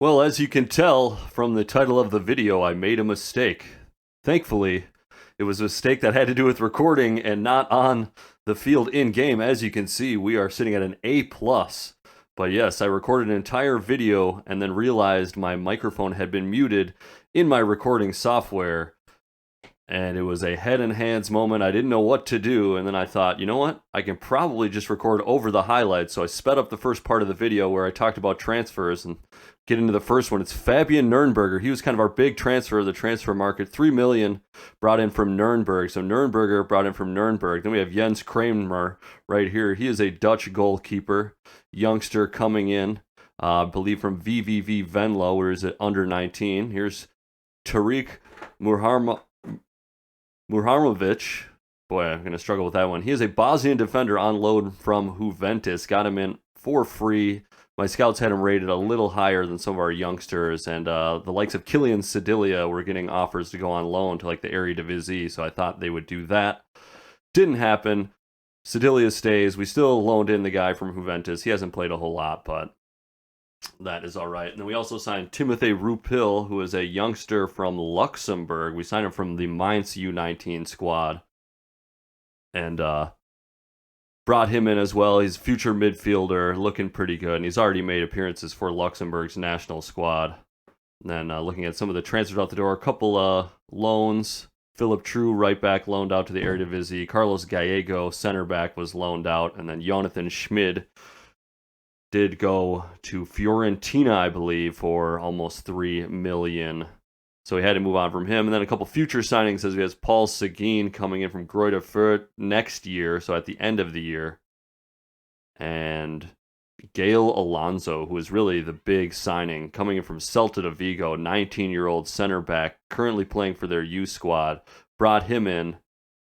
Well, as you can tell from the title of the video, I made a mistake. Thankfully, it was a mistake that had to do with recording and not on the field in-game. As you can see, we are sitting at an A+. But yes, I recorded an entire video and then realized my microphone had been muted in my recording software. And it was a head and hands moment. I didn't know what to do. And then I thought, you know what? I can probably just record over the highlights. So I sped up the first part of the video where I talked about transfers and get into the first one. It's Fabian Nürnberger. He was kind of our big transfer of the transfer market. $3 million brought in from Nürnberg. So Nürnberger brought in from Nürnberg. Then we have Jens Kramer right here. He is a Dutch goalkeeper, youngster coming in, I believe from VVV Venlo, where is it under 19. Here's Tariq Muharmovic. Boy, I'm going to struggle with that one. He is a Bosnian defender on loan from Juventus. Got him in for free. My scouts had him rated a little higher than some of our youngsters, and the likes of Kylian Sedilia were getting offers to go on loan to like the Eredivisie, so I thought they would do that. Didn't happen. Sedilia stays. We still loaned in the guy from Juventus. He hasn't played a whole lot, but that is all right. And then we also signed Timothy Rupil, who is a youngster from Luxembourg. We signed him from the Mainz U19 squad. And brought him in as well. He's a future midfielder, looking pretty good. And he's already made appearances for Luxembourg's national squad. And then looking at some of the transfers out the door, a couple loans. Philip True, right back, loaned out to the Eredivisie. Carlos Gallego, center back, was loaned out. And then Jonathan Schmid did go to Fiorentina, I believe, for almost $3 million. So we had to move on from him. And then a couple future signings as we have Paul Seguin coming in from Greuther Fürth next year, so at the end of the year. And Gael Alonso, who is really the big signing, coming in from Celta de Vigo, 19-year-old center back, currently playing for their youth squad. Brought him in,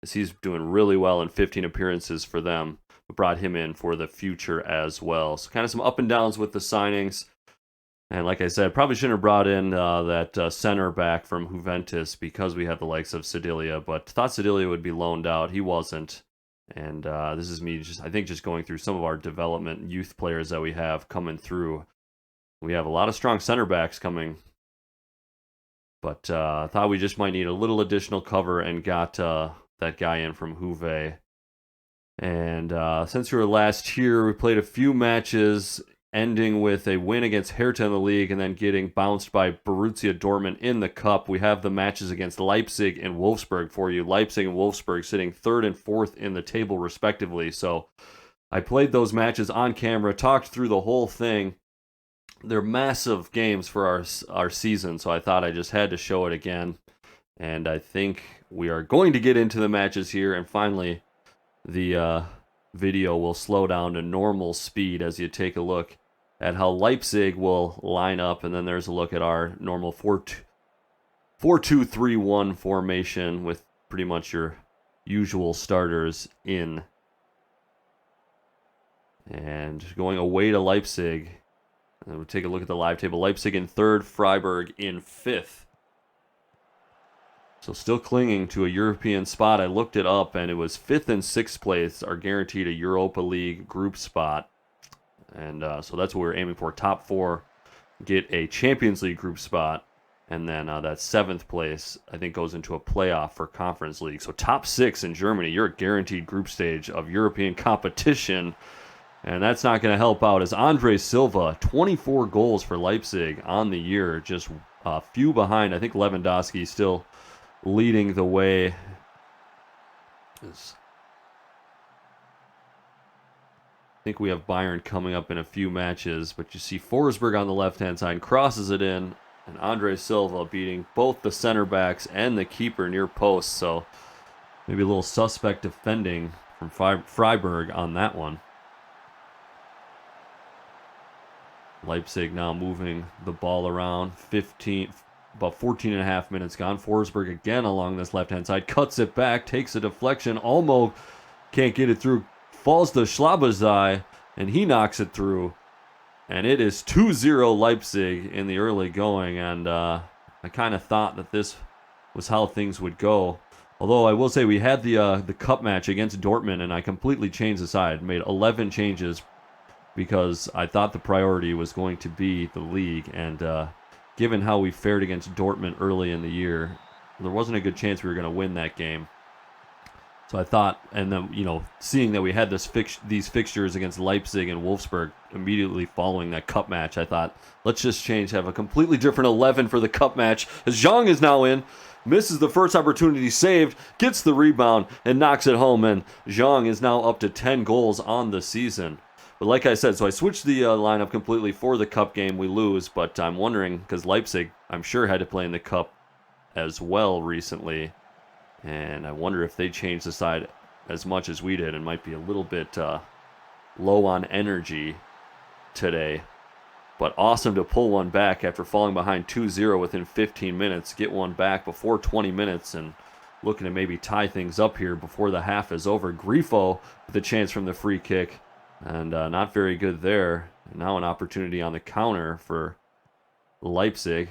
as he's doing really well in 15 appearances for them. Brought him in for the future as well. So kind of some up and downs with the signings. And like I said, probably shouldn't have brought in that center back from Juventus because we have the likes of Sedilia, but thought Sedilia would be loaned out. He wasn't. And this is me just going through some of our development youth players that we have coming through. We have a lot of strong center backs coming. But thought we just might need a little additional cover and got that guy in from Juve. And since we were last here, we played a few matches, ending with a win against Hertha in the league and then getting bounced by Borussia Dortmund in the cup. We have the matches against Leipzig and Wolfsburg for you. Leipzig and Wolfsburg sitting 3rd and 4th in the table respectively. So I played those matches on camera, talked through the whole thing. They're massive games for our season, so I thought I just had to show it again. And I think we are going to get into the matches here, and finally the video will slow down to normal speed as you take a look at how Leipzig will line up, and then there's a look at our normal 4-2-3-1 formation with pretty much your usual starters in. And going away to Leipzig, and we'll take a look at the live table. Leipzig in 3rd, Freiburg in 5th. So still clinging to a European spot. I looked it up, and it was 5th and 6th place are guaranteed a Europa League group spot. And so that's what we're aiming for. Top 4 get a Champions League group spot. And then that 7th place, I think, goes into a playoff for Conference League. So top 6 in Germany, you're a guaranteed group stage of European competition. And that's not going to help out as Andre Silva, 24 goals for Leipzig on the year. Just a few behind. I think Lewandowski still leading the way. I think we have Bayern coming up in a few matches, but you see Forsberg on the left-hand side crosses it in, and Andre Silva beating both the center backs and the keeper near post, so maybe a little suspect defending from Freiburg on that one. Leipzig now moving the ball around, about 14 and a half minutes gone. Forsberg again along this left-hand side, cuts it back, takes a deflection, Olmo can't get it through, falls to Schlabazai, and he knocks it through. And it is 2-0 Leipzig in the early going, and I kind of thought that this was how things would go. Although I will say we had the cup match against Dortmund, and I completely changed the side, made 11 changes, because I thought the priority was going to be the league. And given how we fared against Dortmund early in the year, there wasn't a good chance we were going to win that game. So I thought, and then, seeing that we had these fixtures against Leipzig and Wolfsburg immediately following that cup match, I thought, let's just have a completely different 11 for the cup match, as Zhang is now in, misses the first opportunity saved, gets the rebound, and knocks it home, and Zhang is now up to 10 goals on the season. But like I said, so I switched the lineup completely for the cup game. We lose, but I'm wondering, because Leipzig, I'm sure, had to play in the cup as well recently, and I wonder if they changed the side as much as we did and might be a little bit low on energy today. But awesome to pull one back after falling behind 2-0 within 15 minutes. Get one back before 20 minutes and looking to maybe tie things up here before the half is over. Grifo with a chance from the free kick, and not very good there. And now an opportunity on the counter for Leipzig.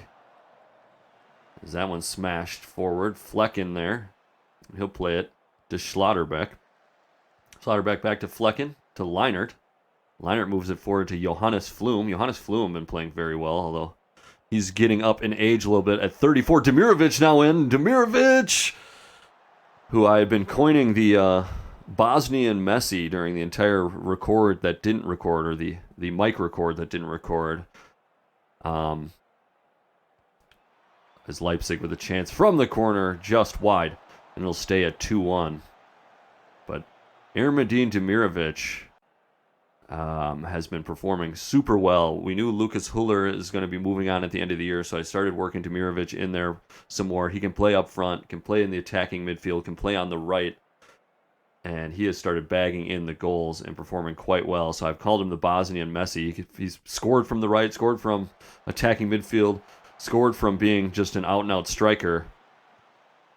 As that one smashed forward. Flecken there. He'll play it to Schlotterbeck. Schlotterbeck back to Flecken, to Leinert. Leinert moves it forward to Johannes Flum. Johannes Flum been playing very well, although he's getting up in age a little bit at 34. Demirovic now in. Demirovic, who I had been coining the Bosnian Messi during the entire record that didn't record, or the mic record that didn't record. As Leipzig with a chance from the corner, just wide. And it'll stay at 2-1. But Ermedin Demirovic has been performing super well. We knew Lucas Huller is going to be moving on at the end of the year, so I started working Demirovic in there some more. He can play up front, can play in the attacking midfield, can play on the right. And he has started bagging in the goals and performing quite well. So I've called him the Bosnian Messi. He's scored from the right, scored from attacking midfield, scored from being just an out-and-out striker.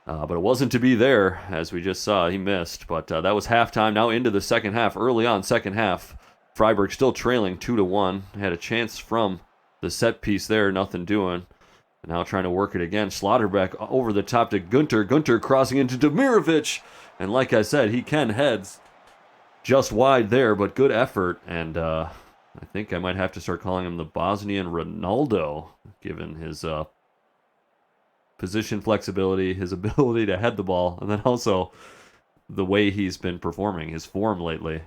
But it wasn't to be there, as we just saw. He missed, but that was halftime. Now into the second half. Early on, second half, Freiburg still trailing 2-1. Had a chance from the set piece there, nothing doing. And now trying to work it again. Schlotterbeck over the top to Gunter. Gunter crossing into Demirovic. And like I said, he can heads just wide there, but good effort. And I think I might have to start calling him the Bosnian Ronaldo, given his position flexibility, his ability to head the ball, and then also the way he's been performing, his form lately.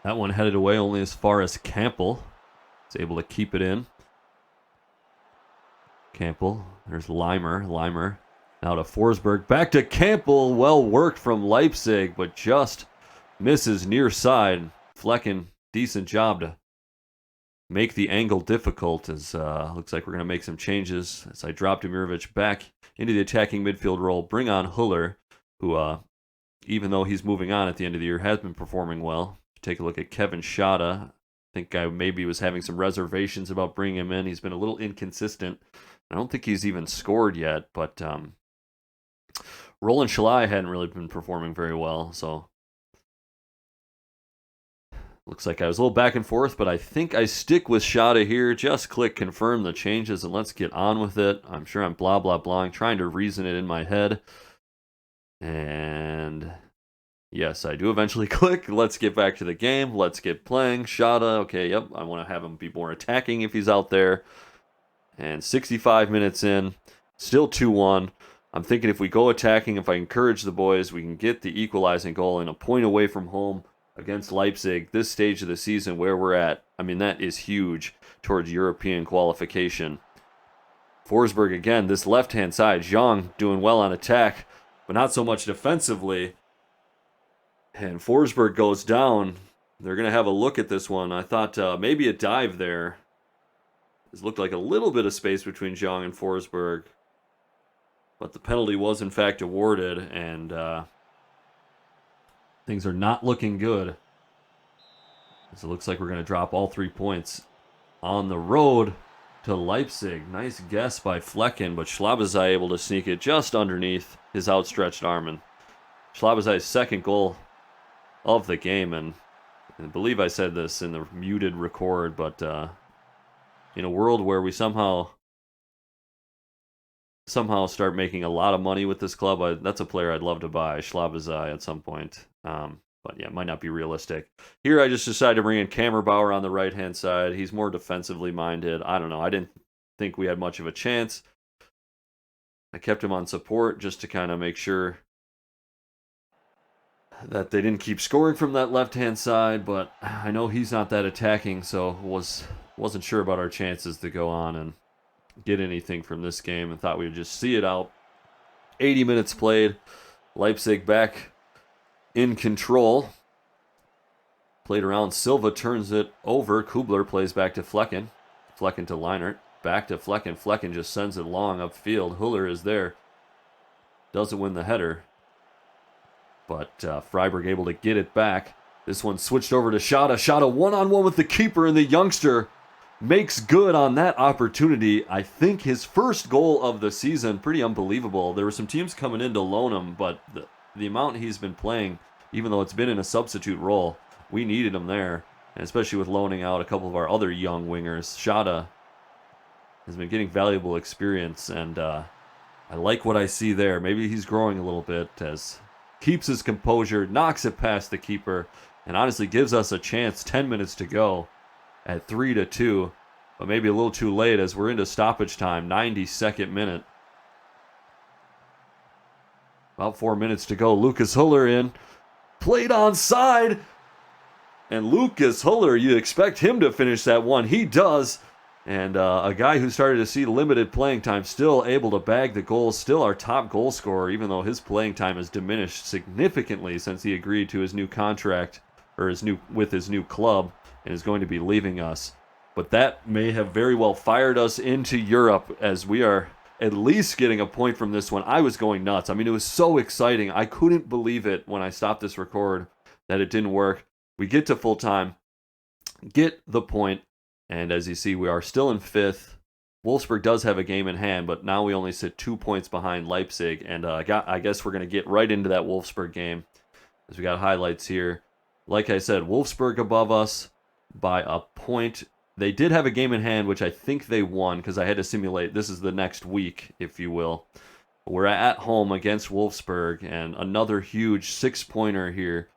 That one headed away only as far as Campbell. He's able to keep it in. Campbell, there's Leimer. Leimer now to Forsberg. Back to Campbell. Well worked from Leipzig, but just misses near side. Flecken, decent job to make the angle difficult, as looks like we're going to make some changes as I drop Demirovic back into the attacking midfield role. Bring on Huller, who, even though he's moving on at the end of the year, has been performing well. Take a look at Kevin Schade. I think I maybe was having some reservations about bringing him in. He's been a little inconsistent. I don't think he's even scored yet, but Roland Schlei hadn't really been performing very well, so looks like I was a little back and forth, but I think I stick with Schade here. Just click confirm the changes and let's get on with it. I'm sure I'm blah, blah, blahing, trying to reason it in my head. And yes, I do eventually click. Let's get back to the game. Let's get playing. Schade, okay, yep. I want to have him be more attacking if he's out there. And 65 minutes in, still 2-1. I'm thinking if we go attacking, if I encourage the boys, we can get the equalizing goal and a point away from home against Leipzig, this stage of the season where we're at. I mean, that is huge towards European qualification. Forsberg again, this left-hand side. Zhang doing well on attack, but not so much defensively. And Forsberg goes down. They're going to have a look at this one. I thought maybe a dive there. It looked like a little bit of space between Zhang and Forsberg. But the penalty was in fact awarded, and things are not looking good. So it looks like we're going to drop all 3 points on the road to Leipzig. Nice guess by Flecken, but Schlabezai able to sneak it just underneath his outstretched arm. And Schlabezai's second goal of the game. And I believe I said this in the muted record, but in a world where we somehow start making a lot of money with this club, that's a player I'd love to buy, Schlabezai, at some point. But yeah, it might not be realistic. Here I just decided to bring in Kammerbauer on the right-hand side. He's more defensively minded. I don't know. I didn't think we had much of a chance. I kept him on support just to kind of make sure that they didn't keep scoring from that left-hand side, but I know he's not that attacking, so wasn't sure about our chances to go on and get anything from this game and thought we would just see it out. 80 minutes played. Leipzig back in control. Played around. Silva turns it over. Kubler plays back to Flecken. Flecken to Leinert. Back to Flecken. Flecken just sends it long upfield. Huller is there. Doesn't win the header. But Freiburg able to get it back. This one switched over to Schade. Schade one-on-one with the keeper, and the youngster makes good on that opportunity. I think his first goal of the season. Pretty unbelievable. There were some teams coming in to loan him, but the amount he's been playing, even though it's been in a substitute role, we needed him there. And especially with loaning out a couple of our other young wingers. Schade has been getting valuable experience, and I like what I see there. Maybe he's growing a little bit as keeps his composure, knocks it past the keeper, and honestly gives us a chance. 10 minutes to go at 3-2, but maybe a little too late as we're into stoppage time, 92nd minute. About 4 minutes to go. Lucas Huller in, played onside, and Lucas Huller, you expect him to finish that one. He does. And a guy who started to see limited playing time, still able to bag the goals, still our top goal scorer, even though his playing time has diminished significantly since he agreed to his new contract, or with his new club, and is going to be leaving us. But that may have very well fired us into Europe, as we are at least getting a point from this one. I was going nuts. I mean, it was so exciting. I couldn't believe it when I stopped this record that it didn't work. We get to full time, get the point. And as you see, we are still in 5th. Wolfsburg does have a game in hand, but now we only sit 2 points behind Leipzig. And I guess we're going to get right into that Wolfsburg game, as we got highlights here. Like I said, Wolfsburg above us by a point. They did have a game in hand, which I think they won, because I had to simulate. This is the next week, if you will. We're at home against Wolfsburg, and another huge 6-pointer here,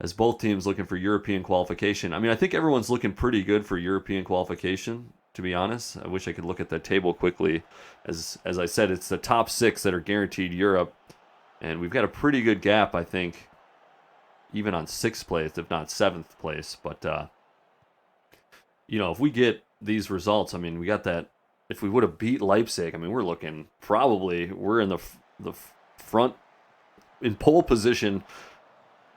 as both teams looking for European qualification. I mean, I think everyone's looking pretty good for European qualification, to be honest. I wish I could look at the table quickly. As I said, it's the top 6 that are guaranteed Europe. And we've got a pretty good gap, I think, even on 6th place, if not 7th place. But, if we get these results, I mean, we got that. If we would have beat Leipzig, I mean, we're in the front, in pole position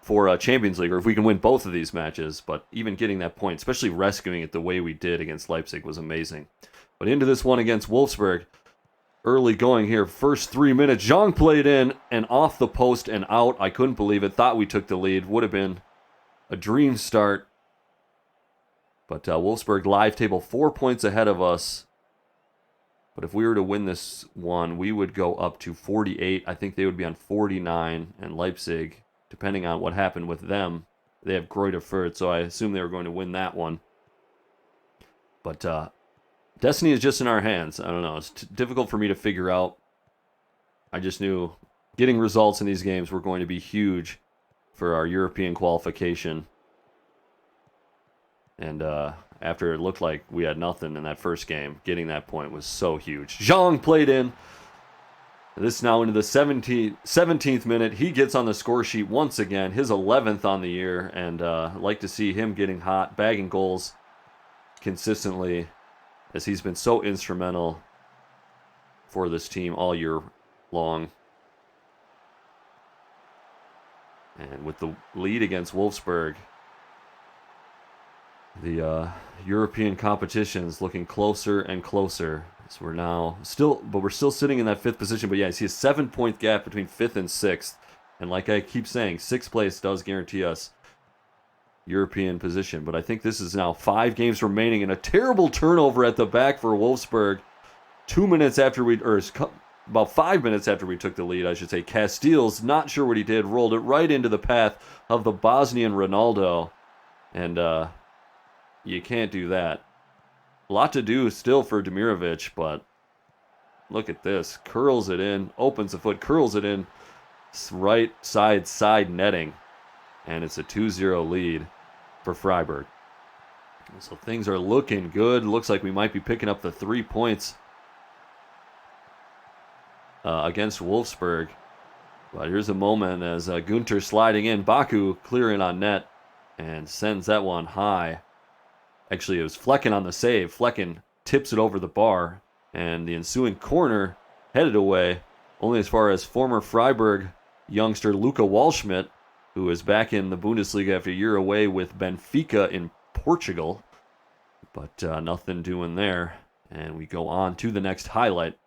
for Champions League, or if we can win both of these matches. But even getting that point, especially rescuing it the way we did against Leipzig, was amazing. But into this one against Wolfsburg, early going here, first 3 minutes, Zhang played in and off the post and out. I couldn't believe it. Thought we took the lead. Would have been a dream start. But Wolfsburg live table 4 points ahead of us. But if we were to win this one, we would go up to 48. I think they would be on 49, and Leipzig, depending on what happened with them, they have Greuther Fürth, so I assume they were going to win that one. But destiny is just in our hands. I don't know. It's difficult for me to figure out. I just knew getting results in these games were going to be huge for our European qualification. And after it looked like we had nothing in that first game, getting that point was so huge. Zhang played in. This is now into the 17th minute. He gets on the score sheet once again, his 11th on the year, and like to see him getting hot, bagging goals consistently, as he's been so instrumental for this team all year long. And with the lead against Wolfsburg, the European competitions looking closer and closer. So we're now we're still sitting in that 5th position. But yeah, I see a 7-point gap between 5th and 6th. And like I keep saying, 6th place does guarantee us European position. But I think this is now 5 games remaining, and a terrible turnover at the back for Wolfsburg. 2 minutes after about 5 minutes after we took the lead, I should say. Castiles, not sure what he did, rolled it right into the path of the Bosnian Ronaldo. And you can't do that. A lot to do still for Demirovic, but look at this. Curls it in, opens the foot, curls it in, right side netting. and it's a 2-0 lead for Freiburg. So things are looking good. Looks like we might be picking up the 3 points against Wolfsburg. But here's a moment as Gunter sliding in. Baku clearing on net and sends that one high. Actually, it was Flecken on the save. Flecken tips it over the bar, and the ensuing corner headed away only as far as former Freiburg youngster Luca Waldschmidt, who is back in the Bundesliga after a year away with Benfica in Portugal. But nothing doing there, and we go on to the next highlight.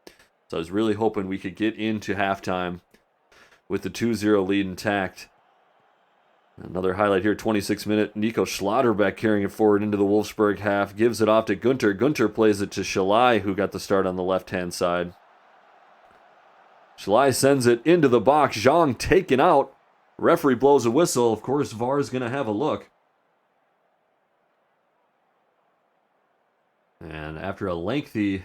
So I was really hoping we could get into halftime with the 2-0 lead intact. Another highlight here, 26-minute. Nico Schlotterbeck carrying it forward into the Wolfsburg half. Gives it off to Gunter. Gunter plays it to Schalai, who got the start on the left-hand side. Schalai sends it into the box. Zhang taken out. Referee blows a whistle. Of course, VAR is going to have a look. And after a lengthy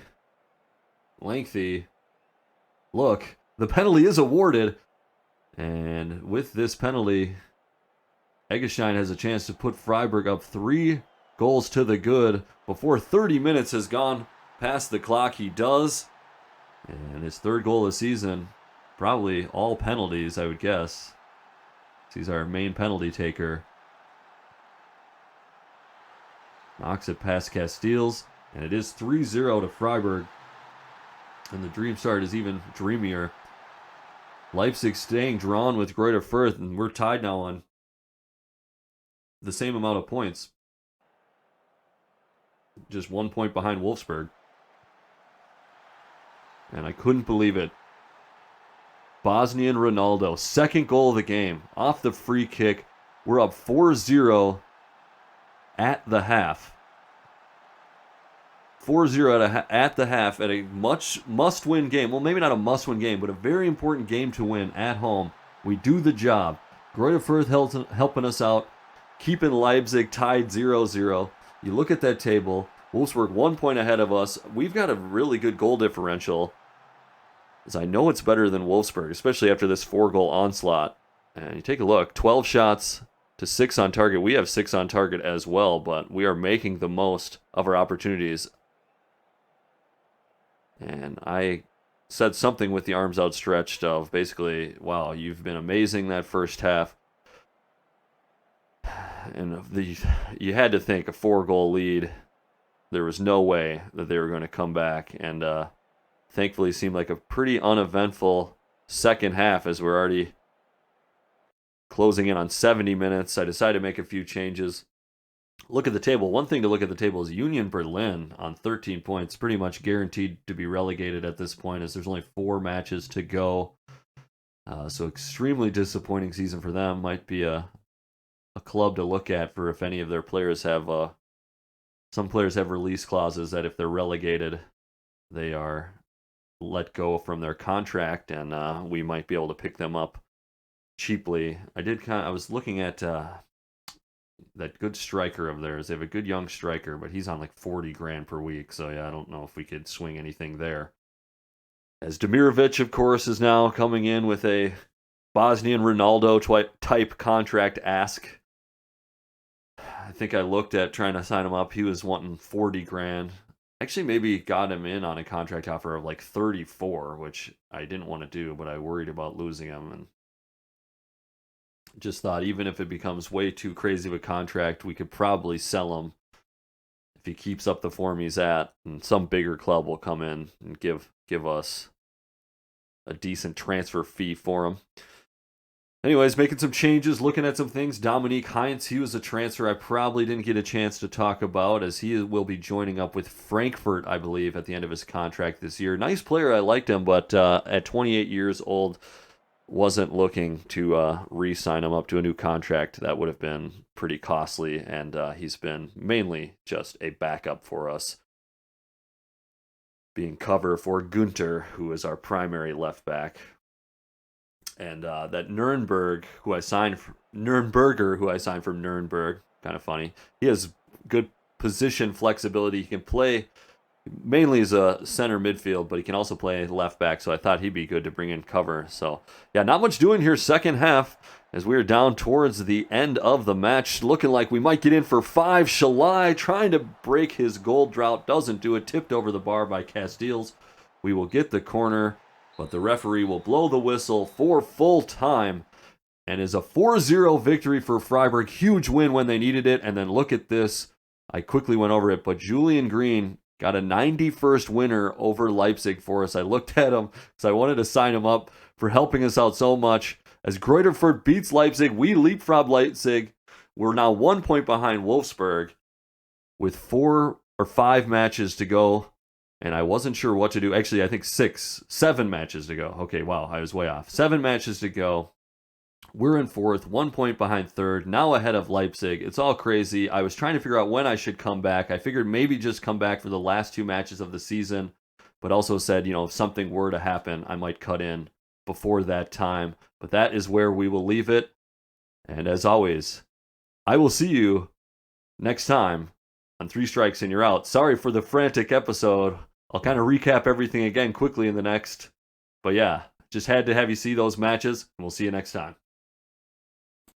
look, the penalty is awarded. And with this penalty, Eggestein has a chance to put Freiburg up 3 goals to the good before 30 minutes has gone past the clock. He does. And his 3rd goal of the season, probably all penalties, I would guess. He's our main penalty taker. Knocks it past Castiles, and it is 3-0 to Freiburg. And the dream start is even dreamier. Leipzig staying drawn with Greuther Fürth, and we're tied now on the same amount of points. Just 1 point behind Wolfsburg. And I couldn't believe it. Bosnian Ronaldo, 2nd goal of the game, off the free kick. We're up 4-0 at the half. 4-0 at the half at a much must-win game. Well, maybe not a must-win game, but a very important game to win at home. We do the job. Greuther Fürth helping us out, keeping Leipzig tied 0-0. You look at that table, Wolfsburg 1 point ahead of us. We've got a really good goal differential, as I know it's better than Wolfsburg, especially after this 4-goal onslaught. And you take a look, 12 shots to 6 on target. We have 6 on target as well, but we are making the most of our opportunities. And I said something with the arms outstretched of basically, wow, you've been amazing that first half. And you had to think a 4-goal lead, there was no way that they were going to come back. And thankfully it seemed like a pretty uneventful second half as we're already closing in on 70 minutes. I decided to make a few changes. Look at the table. One thing to look at the table is Union Berlin on 13 points, pretty much guaranteed to be relegated at this point as there's only 4 matches to go. So extremely disappointing season for them. Might be a club to look at for if any of their players have, some players have release clauses that if they're relegated, they are let go from their contract, and we might be able to pick them up cheaply. I was looking at that good striker of theirs. They have a good young striker, but he's on like 40 grand per week. So yeah, I don't know if we could swing anything there. As Demirovic, of course, is now coming in with a Bosnian Ronaldo type contract ask. I think I looked at trying to sign him up. He was wanting 40 grand. Actually, maybe got him in on a contract offer of like 34, which I didn't want to do, but I worried about losing him, and just thought even if it becomes way too crazy of a contract, we could probably sell him if he keeps up the form he's at, and some bigger club will come in and give us a decent transfer fee for him. Anyways, making some changes, looking at some things. Dominique Heinz, he was a transfer I probably didn't get a chance to talk about, as he will be joining up with Frankfurt, I believe, at the end of his contract this year. Nice player, I liked him, but at 28 years old, wasn't looking to re-sign him up to a new contract. That would have been pretty costly, and he's been mainly just a backup for us, being cover for Gunter, who is our primary left back. And that Nuremberger, who I signed from Nuremberg, kind of funny. He has good position flexibility. He can play mainly as a center midfield, but he can also play left back, so I thought he'd be good to bring in cover. So, yeah, not much doing here second half as we are down towards the end of the match. Looking like we might get in for 5. Shalai trying to break his goal drought. Doesn't do it. Tipped over the bar by Castiles. We will get the corner, but the referee will blow the whistle for full time. And is a 4-0 victory for Freiburg. Huge win when they needed it. And then look at this. I quickly went over it, but Julian Green got a 91st winner over Leipzig for us. I looked at him because I wanted to sign him up for helping us out so much. As Greuther beats Leipzig, we leapfrog Leipzig. We're now 1 point behind Wolfsburg with 4 or 5 matches to go. And I wasn't sure what to do. Actually, I think 7 matches to go. Okay, wow, I was way off. 7 matches to go. We're in 4th, 1 point behind 3rd, now ahead of Leipzig. It's all crazy. I was trying to figure out when I should come back. I figured maybe just come back for the last 2 matches of the season, but also said, if something were to happen, I might cut in before that time. But that is where we will leave it. And as always, I will see you next time on 3 Strikes and You're Out. Sorry for the frantic episode. I'll kind of recap everything again quickly in the next. But yeah, just had to have you see those matches, and we'll see you next time.